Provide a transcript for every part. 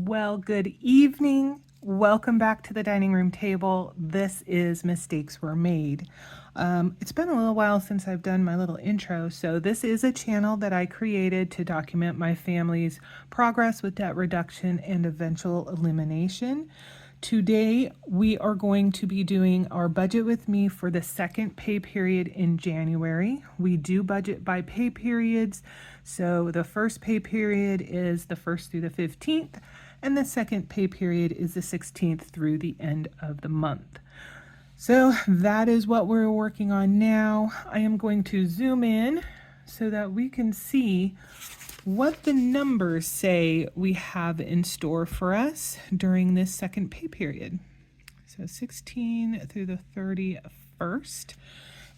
Well, good evening. Welcome back to the dining room table. This is Mistakes Were Made. It's been a little while since I've done my little intro, so this is a channel that I created to document my family's progress with debt reduction and eventual elimination. Today, we are going to be doing our budget with me for the second pay period in January. We do budget by pay periods. So the first pay period is the 1st through the 15th, and the second pay period is the 16th through the end of the month. So that is what we're working on now. I am going to zoom in so that we can see what the numbers say we have in store for us during this second pay period. So 16 through the 31st.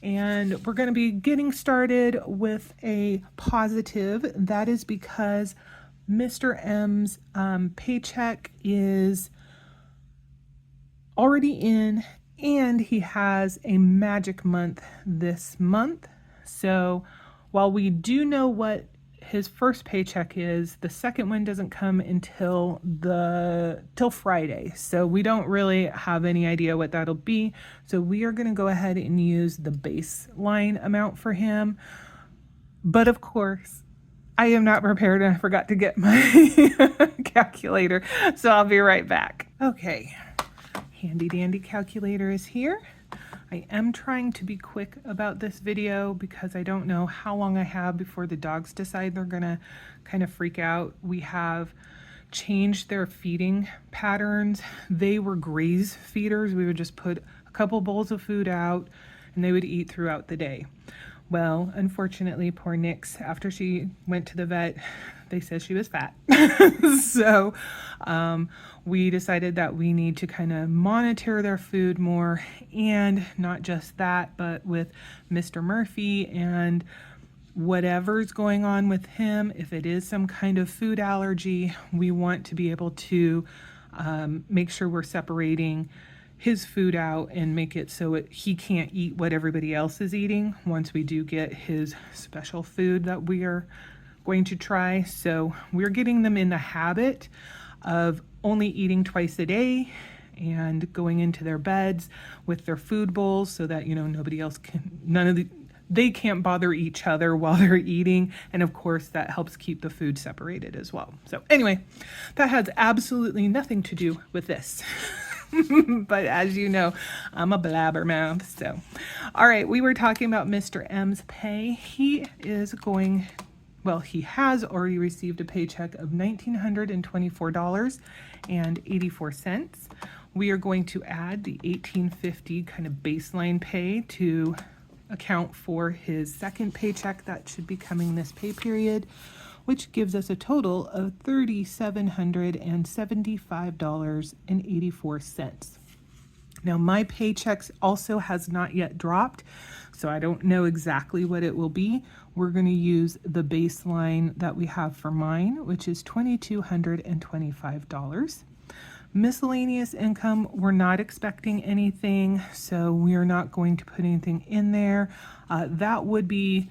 And we're going to be getting started with a positive. That is because Mr. M's paycheck is already in, and he has a magic month this month. So while we do know what his first paycheck is, the second one doesn't come until Friday. So we don't really have any idea what that'll be. So we are going to go ahead and use the baseline amount for him. But of course, I am not prepared and I forgot to get my calculator. So I'll be right back. Okay, handy dandy calculator is here. I am trying to be quick about this video because I don't know how long I have before the dogs decide they're gonna kind of freak out. We have changed their feeding patterns. They were graze feeders. We would just put a couple bowls of food out and they would eat throughout the day. Well, unfortunately, poor Nix, after she went to the vet, they said she was fat. So we decided that we need to kind of monitor their food more, and not just that, but with Mr. Murphy and whatever's going on with him, if it is some kind of food allergy, we want to be able to make sure we're separating his food out and make it so he can't eat what everybody else is eating once we do get his special food that we are going to try. So we're getting them in the habit of only eating twice a day and going into their beds with their food bowls so that, nobody else they can't bother each other while they're eating. And of course, that helps keep the food separated as well. So anyway, that has absolutely nothing to do with this. But as you know, I'm a blabbermouth. So, all right, we were talking about Mr. M's pay. He has already received a paycheck of $1,924.84. We are going to add the $1,850 kind of baseline pay to account for his second paycheck that should be coming this pay period, which gives us a total of $3,775.84. Now, my paychecks also has not yet dropped, so I don't know exactly what it will be. We're going to use the baseline that we have for mine, which is $2,225. Miscellaneous income, we're not expecting anything, so we are not going to put anything in there. That would be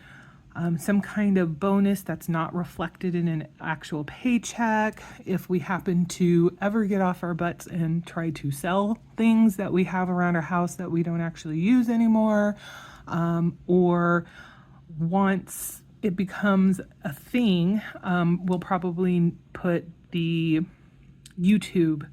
some kind of bonus that's not reflected in an actual paycheck. If we happen to ever get off our butts and try to sell things that we have around our house that we don't actually use anymore, or once it becomes a thing, we'll probably put the YouTube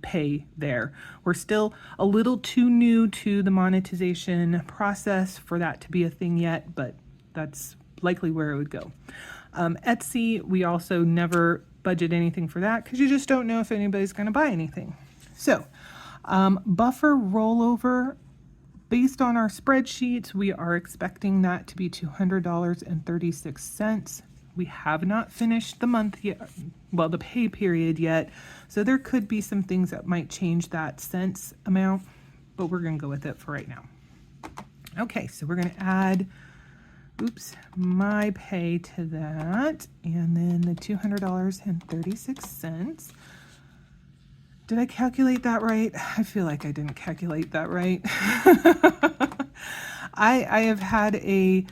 pay there. We're still a little too new to the monetization process for that to be a thing yet, but that's likely where it would go. Etsy, we also never budget anything for that because you just don't know if anybody's going to buy anything. So buffer rollover, based on our spreadsheets, we are expecting that to be $200.36. We have not finished the month yet, the pay period yet, so there could be some things that might change that cents amount, but we're going to go with it for right now. Okay, so we're going to add my pay to that, and then the $200.36. Did I calculate that right? I feel like I didn't calculate that right. I have had a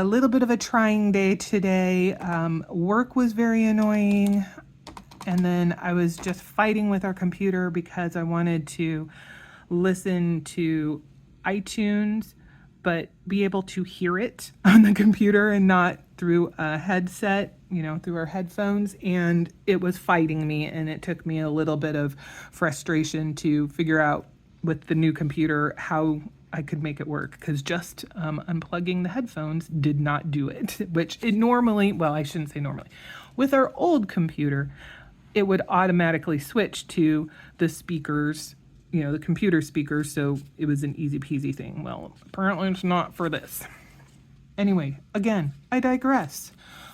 little bit of a trying day today. Work was very annoying. and then I was just fighting with our computer because I wanted to listen to iTunes but be able to hear it on the computer and not through a headset, through our headphones. And it was fighting me, and it took me a little bit of frustration to figure out with the new computer how I could make it work, because just unplugging the headphones did not do it, which it normally, well, I shouldn't say normally. With our old computer, it would automatically switch to the speakers, the computer speakers, so it was an easy peasy thing. Well, apparently it's not for this. Anyway, again, I digress.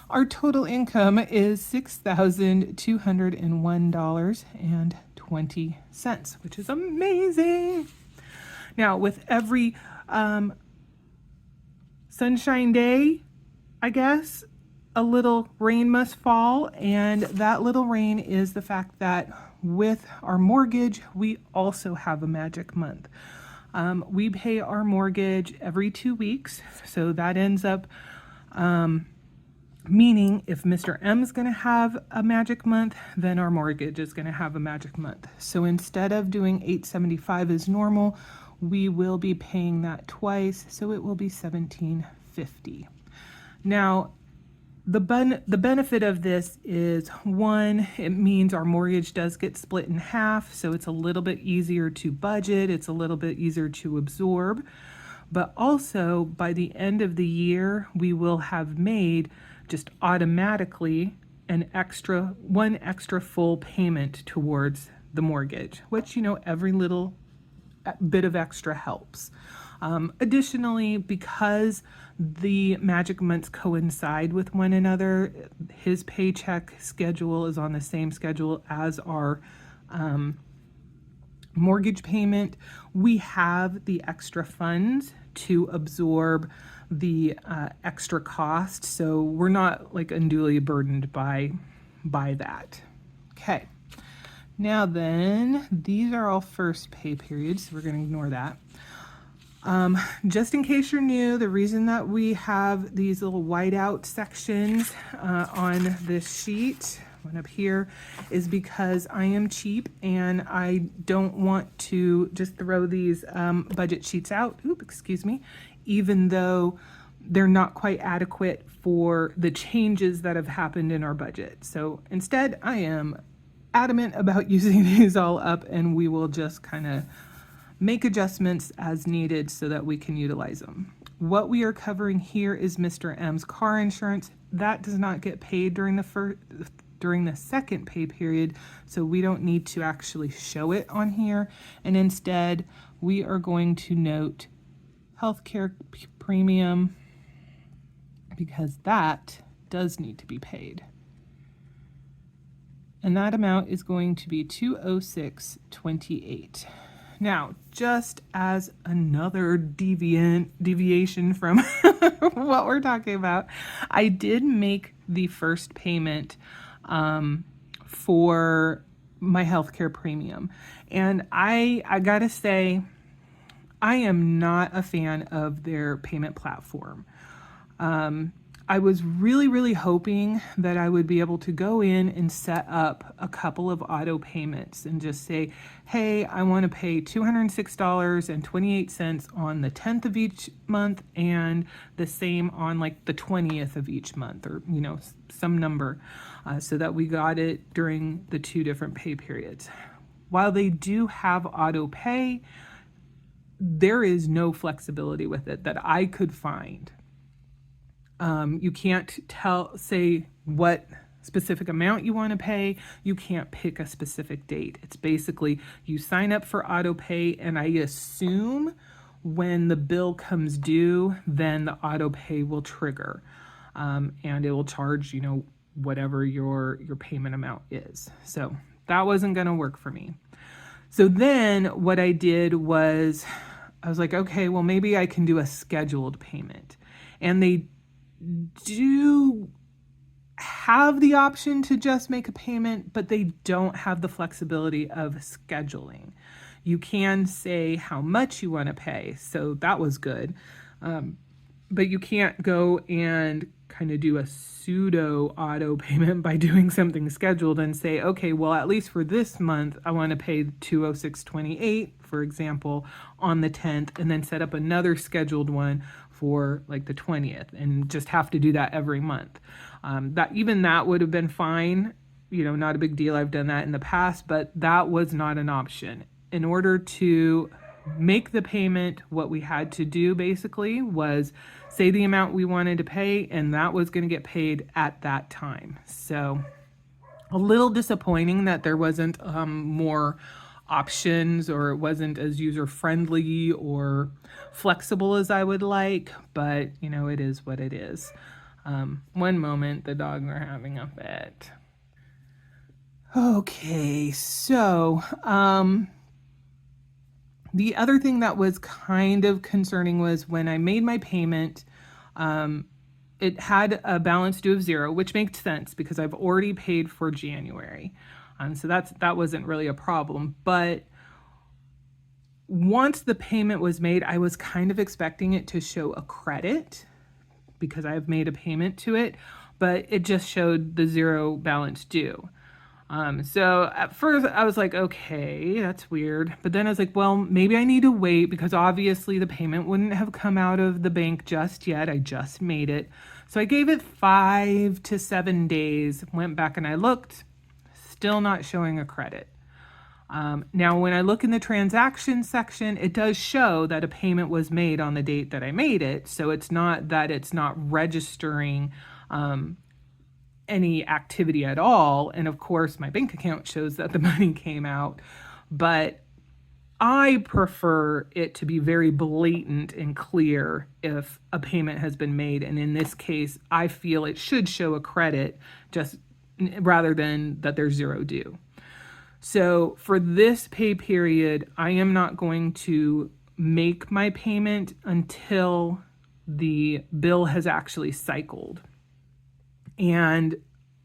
Our total income is $6,201.20, which is amazing. Now, with every sunshine day, I guess, a little rain must fall, and that little rain is the fact that with our mortgage, we also have a magic month. We pay our mortgage every 2 weeks, so that ends up meaning if Mr. M is going to have a magic month, then our mortgage is going to have a magic month. So instead of doing $875 as normal, we will be paying that twice, so it will be $1,750. Now, the benefit of this is, one, it means our mortgage does get split in half, so it's a little bit easier to budget, it's a little bit easier to absorb, but also by the end of the year, we will have made just automatically one extra full payment towards the mortgage, which, every little bit of extra helps. Additionally, because the magic months coincide with one another, his paycheck schedule is on the same schedule as our mortgage payment. We have the extra funds to absorb the extra cost, so we're not like unduly burdened by that. Okay. Now then, these are all first pay periods, so we're going to ignore that. Just in case you're new, the reason that we have these little whiteout sections on this sheet, one up here, is because I am cheap and I don't want to just throw these budget sheets out, even though they're not quite adequate for the changes that have happened in our budget. So instead, I am adamant about using these all up, and we will just kind of make adjustments as needed so that we can utilize them. What we are covering here is Mr. M's car insurance. That does not get paid during the second pay period, so we don't need to actually show it on here. And instead, we are going to note healthcare premium, because that does need to be paid. And that amount is going to be $206.28. Now, just as another deviation from what we're talking about, I did make the first payment for my healthcare premium. And I gotta say, I am not a fan of their payment platform. I was really, really hoping that I would be able to go in and set up a couple of auto payments and just say, hey, I want to pay $206.28 on the 10th of each month and the same on like the 20th of each month, or, some number, so that we got it during the 2 different pay periods. While they do have auto pay, there is no flexibility with it that I could find. You can't say what specific amount you want to pay. You can't pick a specific date. It's basically you sign up for auto pay, and I assume when the bill comes due, then the auto pay will trigger, and it will charge, whatever your payment amount is. So that wasn't going to work for me. So then what I did was I was like, okay, well, maybe I can do a scheduled payment. And they do have the option to just make a payment, but they don't have the flexibility of scheduling. You can say how much you want to pay, so that was good. But you can't go and kind of do a pseudo auto payment by doing something scheduled and say, okay, well, at least for this month, I want to pay 206.28, for example, on the 10th, and then set up another scheduled one for like the 20th, and just have to do that every month. That would have been fine, not a big deal. I've done that in the past, but that was not an option. In order to make the payment, what we had to do basically was say the amount we wanted to pay, and that was going to get paid at that time. So a little disappointing that there wasn't more options, or it wasn't as user-friendly or flexible as I would like, but it is what it is. One moment, the dogs are having a fit. Okay, so the other thing that was kind of concerning was when I made my payment, it had a balance due of 0, which makes sense because I've already paid for January. So that wasn't really a problem. But once the payment was made, I was kind of expecting it to show a credit because I've made a payment to it, but it just showed the 0 balance due. So at first I was like, okay, that's weird. But then I was like, well, maybe I need to wait because obviously the payment wouldn't have come out of the bank just yet. I just made it. So I gave it 5 to 7 days, went back and I looked, still not showing a credit. Now, when I look in the transaction section, it does show that a payment was made on the date that I made it. So it's not that it's not registering any activity at all. And of course, my bank account shows that the money came out. But I prefer it to be very blatant and clear if a payment has been made. And in this case, I feel it should show a credit just rather than that there's 0 due. So for this pay period, I am not going to make my payment until the bill has actually cycled. And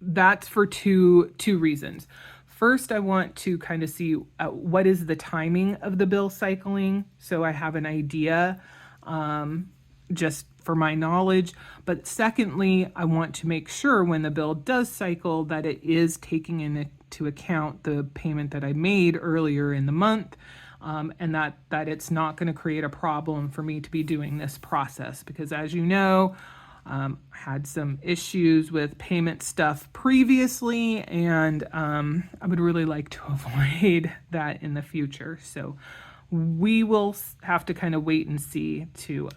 that's for two reasons. First, I want to kind of see what is the timing of the bill cycling, so I have an idea just for my knowledge. But secondly, I want to make sure when the bill does cycle that it is taking into account the payment that I made earlier in the month, and that it's not going to create a problem for me to be doing this process. Because as you know, I had some issues with payment stuff previously, and I would really like to avoid that in the future. So we will have to kind of wait and see to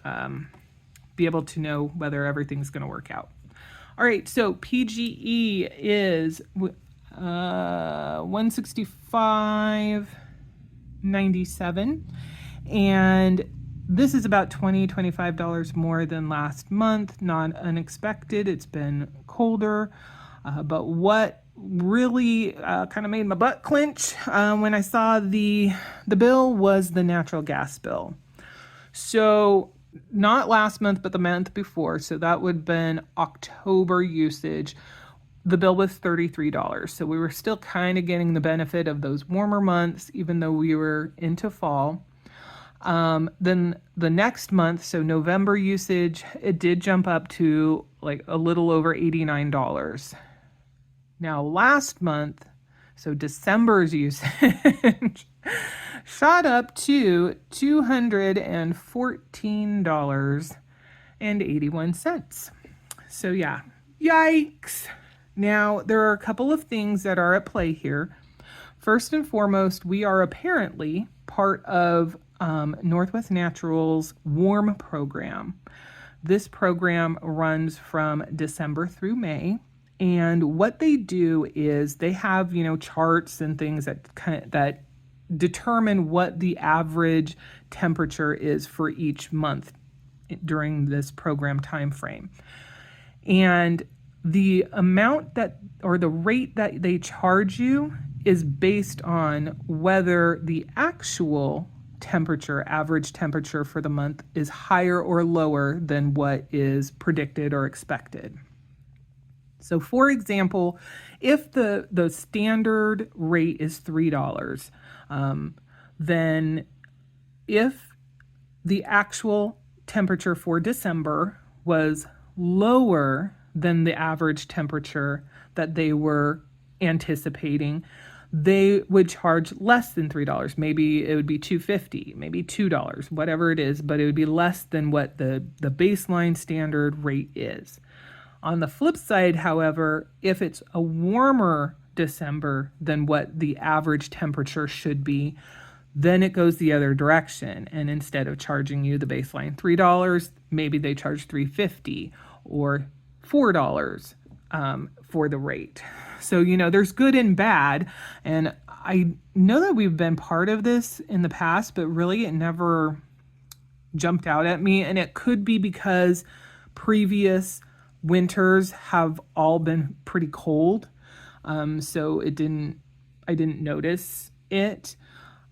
be able to know whether everything's going to work out. All right, so PGE is 165.97, and this is about $25 more than last month. Not unexpected. It's been colder. But what really kind of made my butt clench when I saw the bill was the natural gas bill. So not last month, but the month before. So that would have been October usage. The bill was $33. So we were still kind of getting the benefit of those warmer months, even though we were into fall. Then the next month, so November usage, it did jump up to like a little over $89. Now last month, so December's usage shot up to $214.81. So yeah, yikes. Now there are a couple of things that are at play here. First and foremost, we are apparently part of Northwest Naturals warm program. This program runs from December through May, and what they do is they have charts and things that determine what the average temperature is for each month during this program time frame. And the amount or the rate that they charge you is based on whether the actual average temperature for the month is higher or lower than what is predicted or expected. So for example, if the standard rate is $3, then if the actual temperature for December was lower than the average temperature that they were anticipating, they would charge less than $3. Maybe it would be $2.50, maybe $2, whatever it is, but it would be less than what the baseline standard rate is. On the flip side, however, if it's a warmer December than what the average temperature should be, then it goes the other direction. And instead of charging you the baseline $3, maybe they charge $3.50 or $4 for the rate. So, there's good and bad. And I know that we've been part of this in the past, but really it never jumped out at me. And it could be because previous winters have all been pretty cold. So I didn't notice it.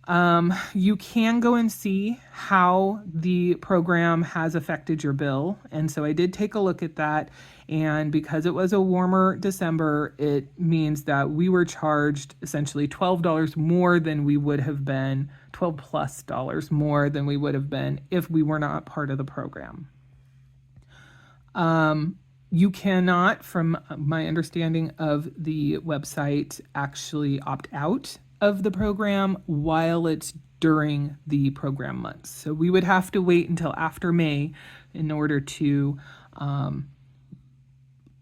You can go and see how the program has affected your bill. And so I did take a look at that. And because it was a warmer December, it means that we were charged essentially $12 more than we would have been, $12+ more than we would have been if we were not part of the program. You cannot, from my understanding of the website, actually opt out of the program while it's during the program months. So we would have to wait until after May in order to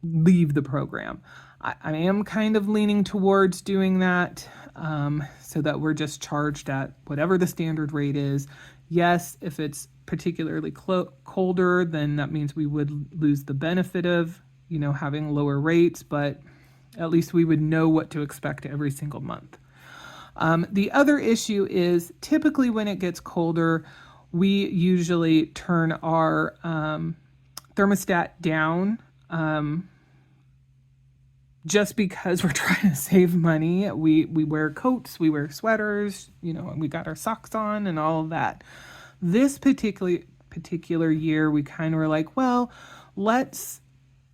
leave the program. I am kind of leaning towards doing that so that we're just charged at whatever the standard rate is. Yes, if it's particularly colder, then that means we would lose the benefit of, having lower rates, but at least we would know what to expect every single month. The other issue is typically when it gets colder, we usually turn our thermostat down just because we're trying to save money. We wear coats, we wear sweaters, and we got our socks on and all of that. This particular year, we kind of were like, well, let's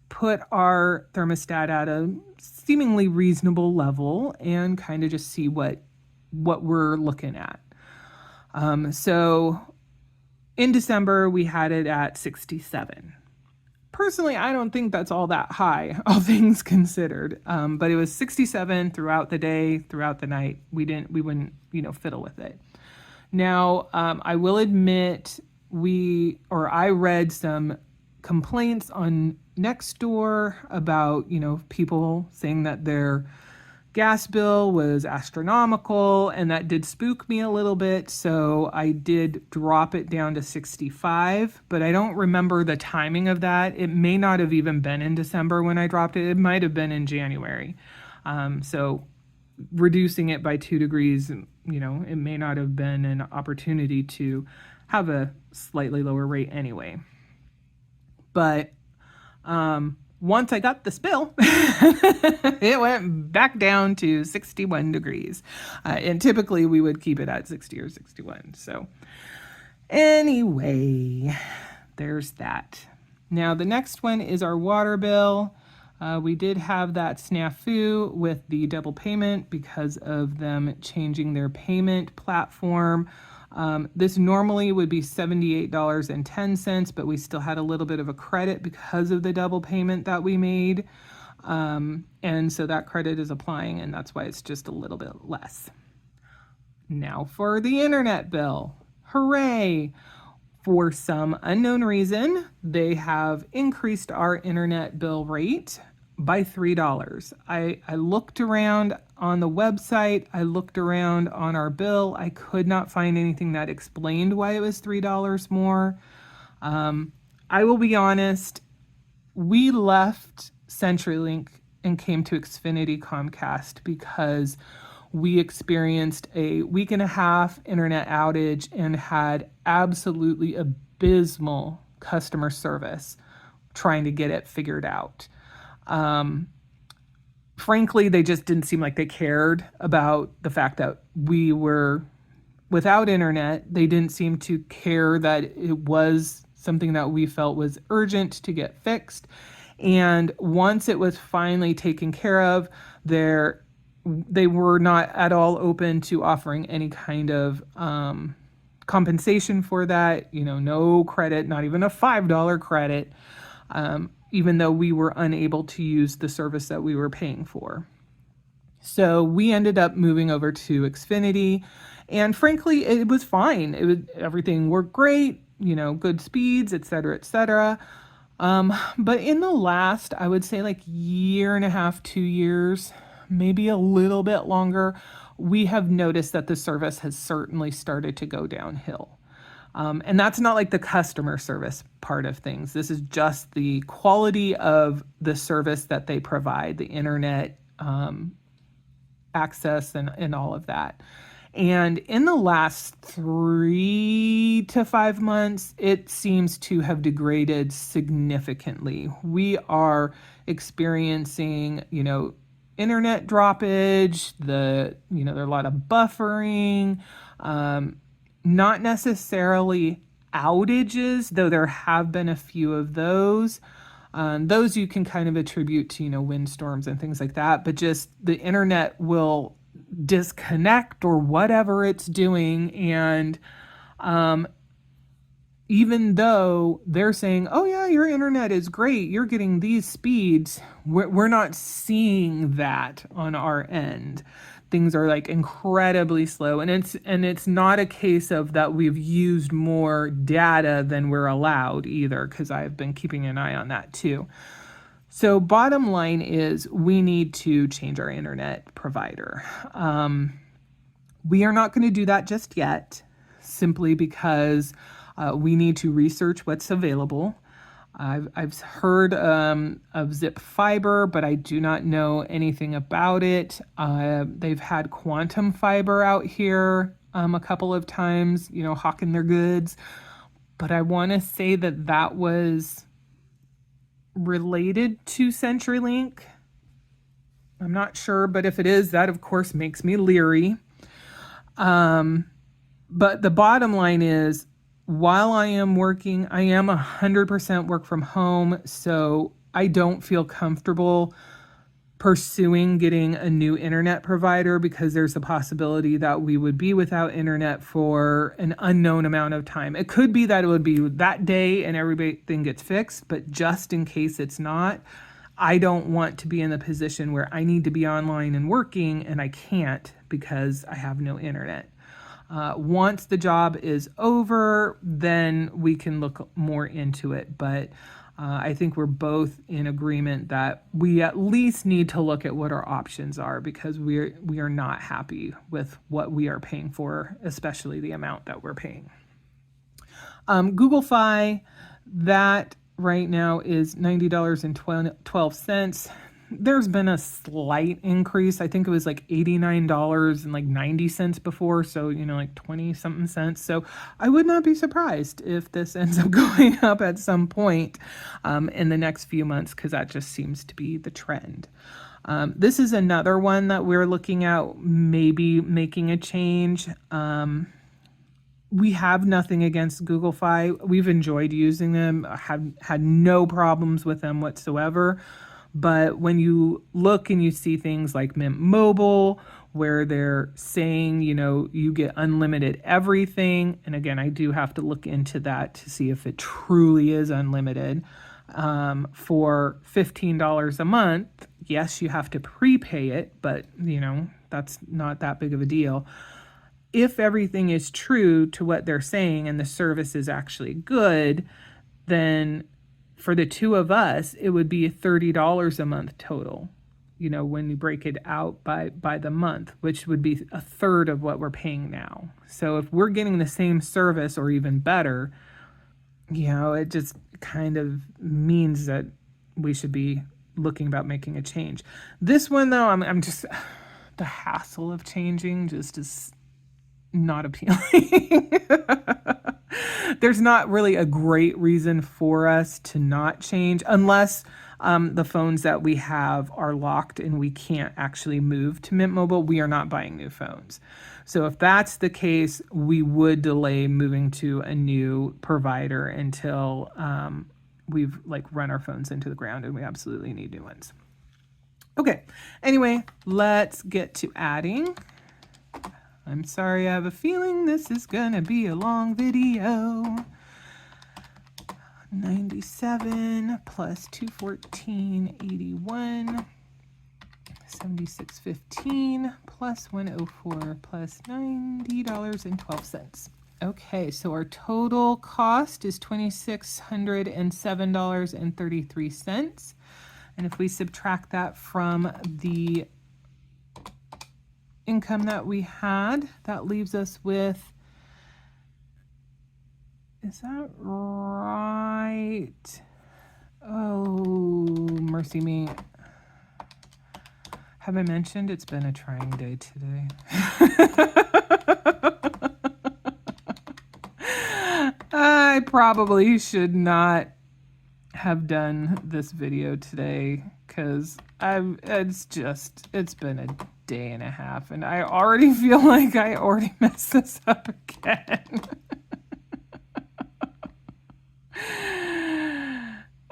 put our thermostat at a seemingly reasonable level and kind of just see what we're looking at. So in December, we had it at 67. Personally, I don't think that's all that high, all things considered. But it was 67 throughout the day, throughout the night. We wouldn't, fiddle with it. Now, I will admit I read some complaints on Nextdoor about, people saying that their gas bill was astronomical, and that did spook me a little bit. So I did drop it down to 65, but I don't remember the timing of that. It may not have even been in December when I dropped it. It might have been in January. So reducing it by 2 degrees, it may not have been an opportunity to have a slightly lower rate anyway. But once I got this bill, it went back down to 61 degrees. And typically we would keep it at 60 or 61. So anyway, there's that. Now the next one is our water bill. We did have that snafu with the double payment because of them changing their payment platform. This normally would be $78.10, but we still had a little bit of a credit because of the double payment that we made. And so that credit is applying, and that's why it's just a little bit less. Now for the internet bill. Hooray! For some unknown reason, they have increased our internet bill rate by $3. I looked around on the website, I looked around on our bill. I could not find anything that explained why it was $3 more. I will be honest, we left CenturyLink and came to Xfinity Comcast because we experienced a week and a half internet outage and had absolutely abysmal customer service trying to get it figured out. Frankly, they just didn't seem like they cared about the fact that we were without internet. They didn't seem to care that it was something that we felt was urgent to get fixed. And once it was finally taken care of, they were not at all open to offering any kind of compensation for that. No credit, not even a $5 credit. even though we were unable to use the service that we were paying for. So we ended up moving over to Xfinity, and frankly, it was fine. Everything worked great, good speeds, et cetera, et cetera. But in the last, I would say like year and a half, 2 years, maybe a little bit longer, we have noticed that the service has certainly started to go downhill. And that's not like the customer service part of things. This is just the quality of the service that they provide, the internet access and all of that. And in the last 3 to 5 months, it seems to have degraded significantly. We are experiencing, internet droppage, there are a lot of buffering, not necessarily outages, though there have been a few of those. Those you can kind of attribute to, windstorms and things like that, but just the internet will disconnect or whatever it's doing. And even though they're saying, oh yeah, your internet is great, you're getting these speeds, we're not seeing that on our end. Things are like incredibly slow, and it's not a case of that we've used more data than we're allowed either, because I've been keeping an eye on that too. So bottom line is we need to change our internet provider. We are not going to do that just yet, simply because we need to research what's available. I've heard of Zip Fiber, but I do not know anything about it. They've had Quantum Fiber out here a couple of times, hawking their goods. But I want to say that was related to CenturyLink. I'm not sure, but if it is, that of course makes me leery. But the bottom line is, while I am working, I am 100% work from home, so I don't feel comfortable pursuing getting a new internet provider, because there's the possibility that we would be without internet for an unknown amount of time. It could be that it would be that day and everything gets fixed, but just in case it's not, I don't want to be in the position where I need to be online and working and I can't because I have no internet. Once the job is over, then we can look more into it. But I think we're both in agreement that we at least need to look at what our options are, because we are not happy with what we are paying for, especially the amount that we're paying. Google Fi, that right now is $90.12. There's been a slight increase. I think it was like $89.90 before, so like 20 something cents. So I would not be surprised if this ends up going up at some point in the next few months, because that just seems to be the trend. This is another one that we're looking at maybe making a change. We have nothing against Google Fi. We've enjoyed using them. Have had no problems with them whatsoever. But when you look and you see things like Mint Mobile, where they're saying, you get unlimited everything. And again, I do have to look into that to see if it truly is unlimited. For $15 a month, yes, you have to prepay it, but that's not that big of a deal. If everything is true to what they're saying and the service is actually good, then for the two of us, it would be $30 a month total, when you break it out by the month, which would be a third of what we're paying now. So if we're getting the same service or even better, it just kind of means that we should be looking about making a change. This one, though, I'm just, the hassle of changing just is not appealing. There's not really a great reason for us to not change, unless the phones that we have are locked and we can't actually move to Mint Mobile. We are not buying new phones. So if that's the case, we would delay moving to a new provider until we've run our phones into the ground and we absolutely need new ones. Okay, anyway, let's get to adding. I'm sorry, I have a feeling this is gonna be a long video. 97 plus 214.81, 76.15 plus 104 plus $90.12. Okay, so our total cost is $2,607.33. And if we subtract that from the income that we had, that leaves us with, is that right? Oh, mercy me. Have I mentioned it's been a trying day today? I probably should not have done this video today because it's been a day and a half and I already feel like I already messed this up again.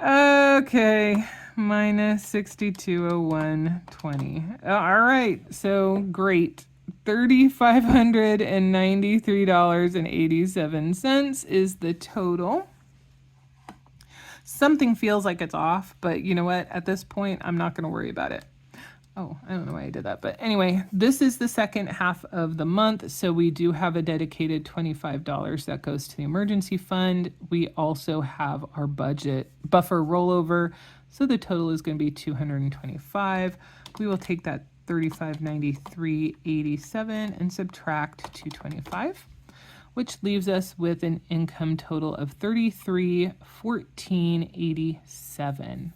Okay, minus 6201.20. All right, so great. $3,593.87 is the total. Something feels like it's off, but you know what? At this point, I'm not going to worry about it. Oh, I don't know why I did that. But anyway, this is the second half of the month. So we do have a dedicated $25 that goes to the emergency fund. We also have our budget buffer rollover. So the total is going to be $225. We will take that $35.93.87 and subtract $225, which leaves us with an income total of $3314.87.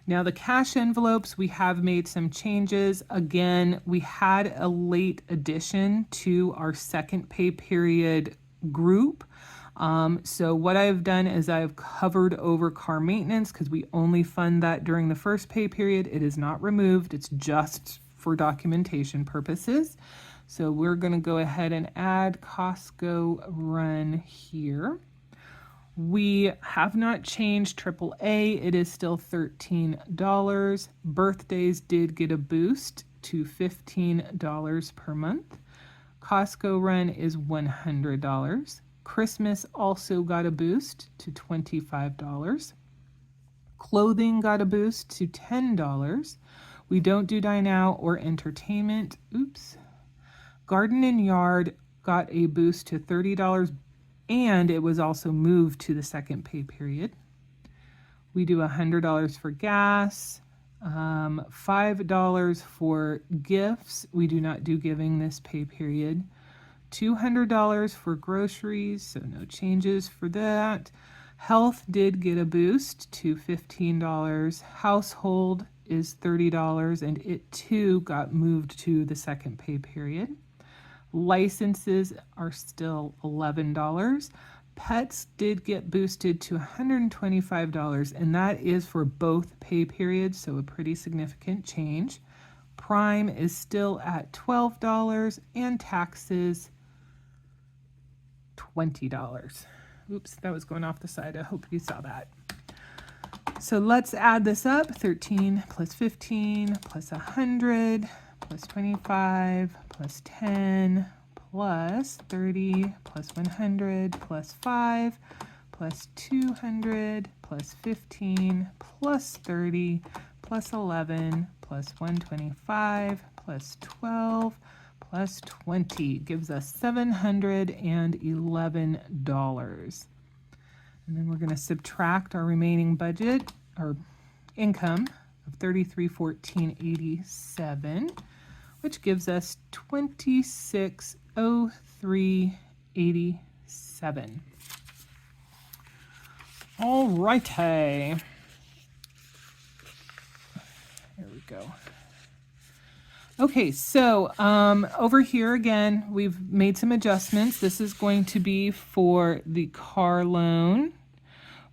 Now the cash envelopes, we have made some changes. Again, we had a late addition to our second pay period group. So what I've done is I've covered over car maintenance because we only fund that during the first pay period. It is not removed. It's just for documentation purposes. So we're going to go ahead and add Costco run here. We have not changed AAA. It is still $13. Birthdays did get a boost to $15 per month. Costco run is $100. Christmas also got a boost to $25. Clothing got a boost to $10. We don't do dine out or entertainment. Oops. Garden and yard got a boost to $30, and it was also moved to the second pay period. We do $100 for gas, $5 for gifts. We do not do giving this pay period. $200 for groceries, so no changes for that. Health did get a boost to $15. Household is $30, and it too got moved to the second pay period. Licenses are still $11. Pets did get boosted to $125, and that is for both pay periods, so a pretty significant change. Prime is still at $12, and taxes $20. Oops, that was going off the side. I hope you saw that. So let's add this up. 13 plus 15 plus 100 plus 25 plus 10 plus 30 plus 100 plus 5 plus 200 plus 15 plus 30 plus 11 plus 125 plus 12 plus 20 gives us $711. And then we're going to subtract our remaining budget or income of $3314.87, which gives us $2603.87. All righty. Here we go. Okay, so over here again, we've made some adjustments. This is going to be for the car loan,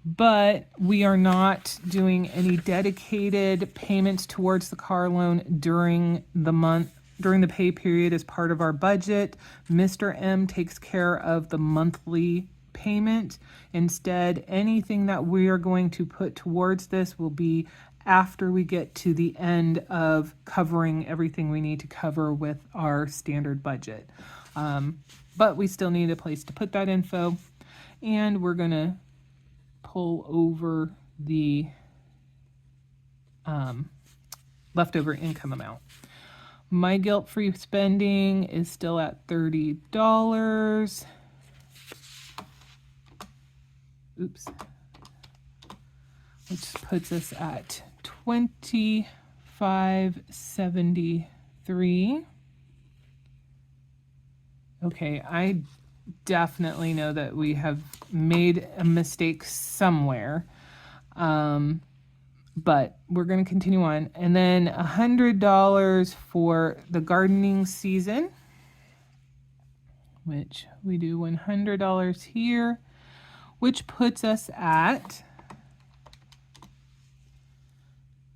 but we are not doing any dedicated payments towards the car loan during the month, during the pay period as part of our budget. Mr. M takes care of the monthly payment. Instead, anything that we are going to put towards this will be after we get to the end of covering everything we need to cover with our standard budget. But we still need a place to put that info, and we're going to pull over the leftover income amount. My guilt-free spending is still at $30. Oops. Which puts us at $25.73. Okay, I definitely know that we have made a mistake somewhere. But we're going to continue on. And then $100 for the gardening season, which we do $100 here, which puts us at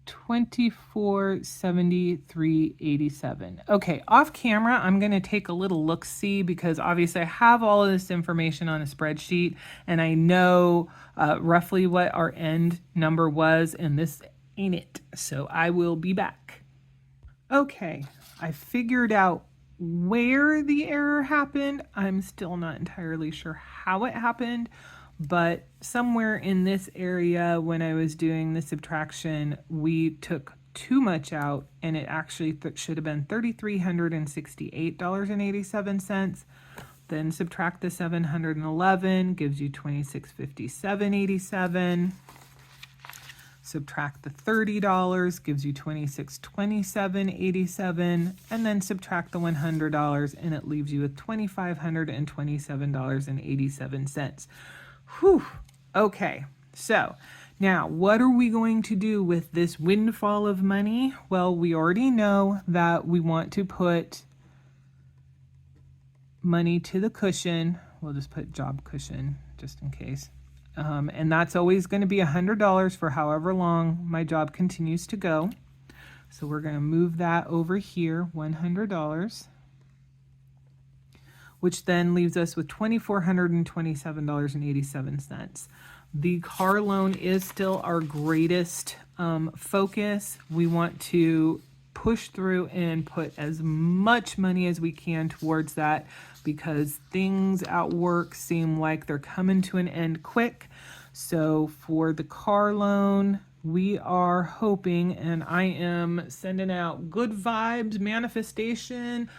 $24.73.87. Okay, off camera, I'm going to take a little look-see because obviously I have all of this information on a spreadsheet and I know roughly what our end number was, and this ain't it. So I will be back. Okay, I figured out where the error happened. I'm still not entirely sure how it happened, but somewhere in this area when I was doing the subtraction, we took too much out, and it actually should have been $3,368.87. Then subtract the 711, gives you $2657.87. Subtract the $30, gives you $2627.87, and then subtract the $100, and it leaves you with $2,527.87. Whew. Okay, so now what are we going to do with this windfall of money? Well, we already know that we want to put money to the cushion. We'll just put job cushion just in case. And that's always going to be $100 for however long my job continues to go. So we're going to move that over here, $100, which then leaves us with $2,427.87. The car loan is still our greatest focus. We want to push through and put as much money as we can towards that because things at work seem like they're coming to an end quick. So for the car loan, we are hoping, and I am sending out good vibes, manifestation,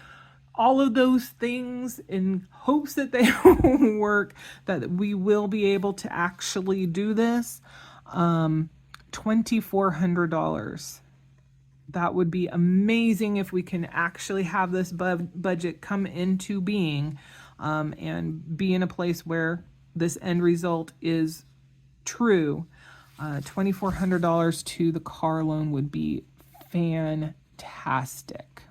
all of those things in hopes that they will work, that we will be able to actually do this. $2,400. That would be amazing if we can actually have this budget come into being and be in a place where this end result is true. $2,400 to the car loan would be fantastic.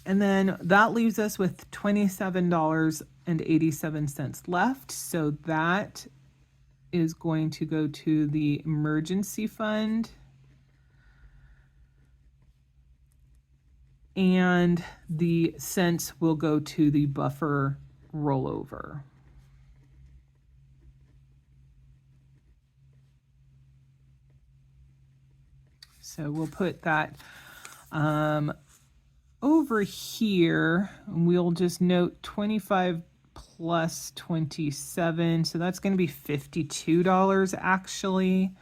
And then that leaves us with $27.87 left. So that is going to go to the emergency fund. And the cents will go to the buffer rollover. So we'll put that over here, and we'll just note 25 plus 27. So that's going to be $52 actually.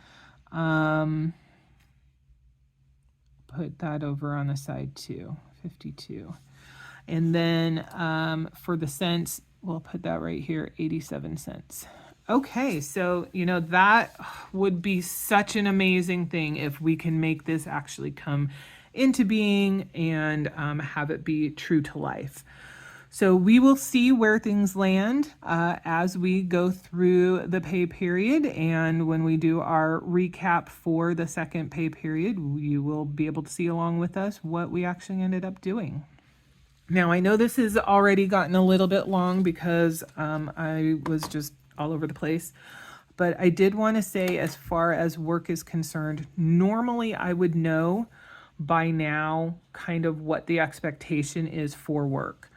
Put that over on the side too, 52. And then for the cents, we'll put that right here, 87 cents. Okay, so, you know, that would be such an amazing thing if we can make this actually come into being and have it be true to life. So we will see where things land as we go through the pay period. And when we do our recap for the second pay period, you will be able to see along with us what we actually ended up doing. Now, I know this has already gotten a little bit long because I was just all over the place. But I did want to say, as far as work is concerned, normally I would know by now kind of what the expectation is for work.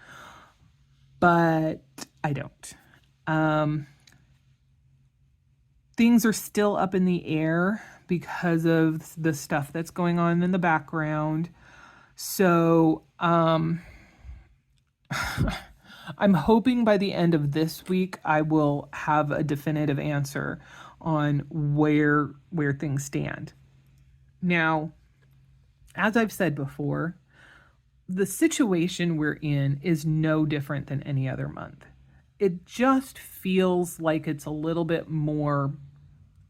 But I don't. Things are still up in the air because of the stuff that's going on in the background. So I'm hoping by the end of this week I will have a definitive answer on where things stand. Now, as I've said before, the situation we're in is no different than any other month. It just feels like it's a little bit more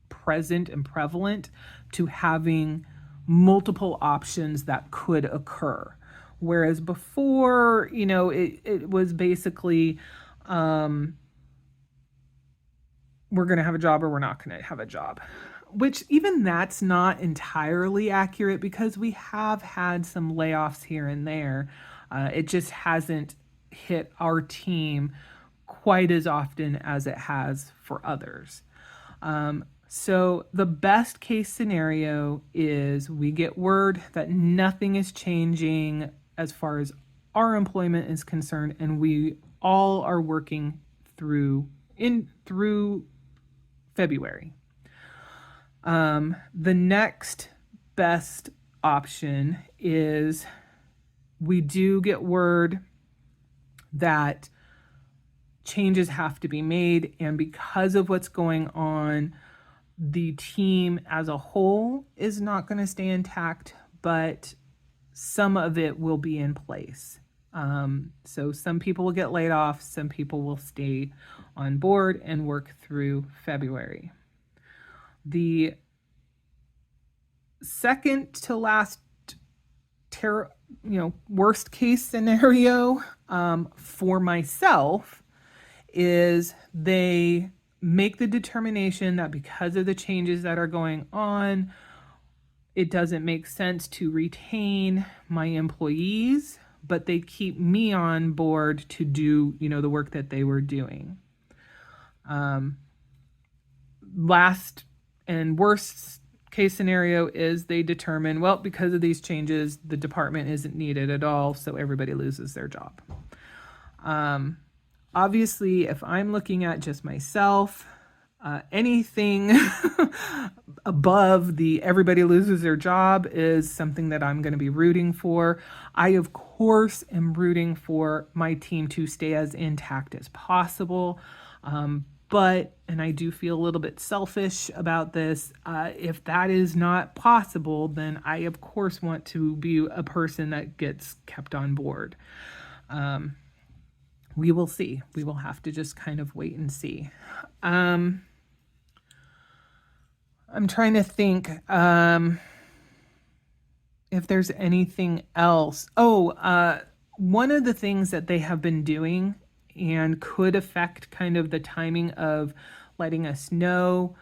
present and prevalent to having multiple options that could occur. Whereas before, it was basically we're going to have a job or we're not going to have a job. Which even that's not entirely accurate because we have had some layoffs here and there. It just hasn't hit our team quite as often as it has for others. So the best case scenario is we get word that nothing is changing as far as our employment is concerned, and we all are working through February. The next best option is we do get word that changes have to be made, and because of what's going on, the team as a whole is not going to stay intact, but some of it will be in place. So some people will get laid off, some people will stay on board and work through February. The second to last worst case scenario for myself is they make the determination that because of the changes that are going on, it doesn't make sense to retain my employees, but they keep me on board to do, the work that they were doing. Last and worst case scenario is they determine, well, because of these changes, the department isn't needed at all, so everybody loses their job. Obviously, if I'm looking at just myself, anything above the everybody loses their job is something that I'm going to be rooting for. I, of course, am rooting for my team to stay as intact as possible. But, and I do feel a little bit selfish about this, if that is not possible, then I, of course, want to be a person that gets kept on board. We will see. We will have to just kind of wait and see. I'm trying to think if there's anything else. One of the things that they have been doing and could affect kind of the timing of letting us know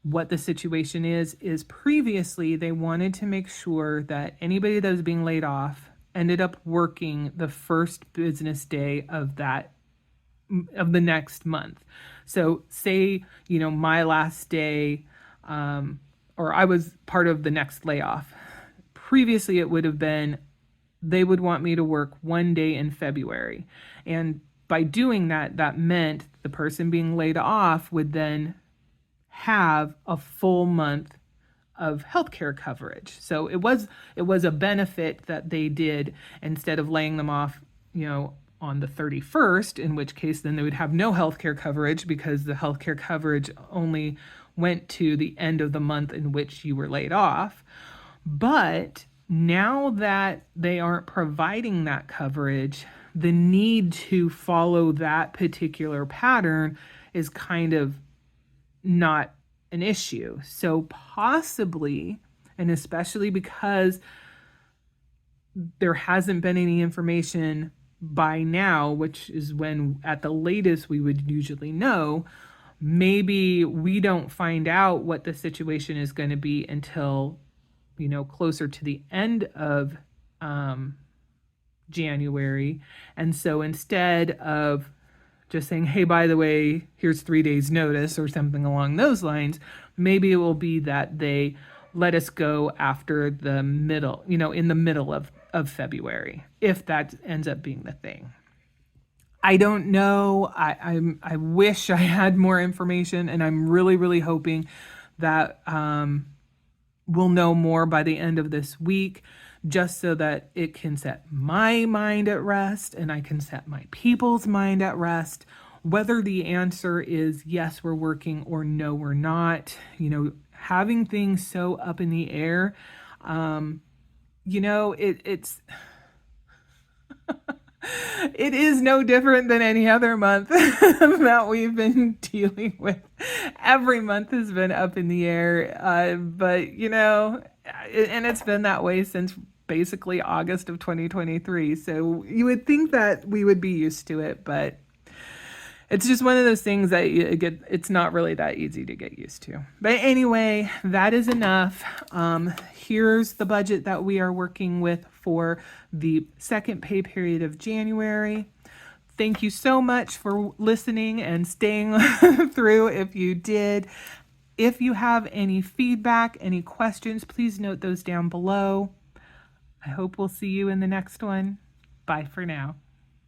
what the situation is previously they wanted to make sure that anybody that was being laid off ended up working the first business day of the next month. So say, my last day, or I was part of the next layoff. Previously, it would have been, they would want me to work one day in February. And by doing that, that meant the person being laid off would then have a full month of healthcare coverage. So it was a benefit that they did instead of laying them off, on the 31st, in which case then they would have no healthcare coverage because the healthcare coverage only went to the end of the month in which you were laid off. But now that they aren't providing that coverage, the need to follow that particular pattern is kind of not an issue. So possibly, and especially because there hasn't been any information by now, which is when at the latest we would usually know, maybe we don't find out what the situation is going to be until, closer to the end of January. And so instead of just saying, hey, by the way, here's 3 days notice or something along those lines, maybe it will be that they let us go after the middle, in the middle of February, if that ends up being the thing. I don't know. I wish I had more information, and I'm really, really hoping that we'll know more by the end of this week. just so that it can set my mind at rest and I can set my people's mind at rest. Whether the answer is yes, we're working, or no, we're not, having things so up in the air, it's it is no different than any other month that we've been dealing with. Every month has been up in the air, but and it's been that way since basically August of 2023. So you would think that we would be used to it, but it's just one of those things that it's not really that easy to get used to. But anyway, that is enough. Here's the budget that we are working with for the second pay period of January. Thank you so much for listening and staying through if you did. If you have any feedback, any questions, please note those down below. I hope we'll see you in the next one. Bye for now.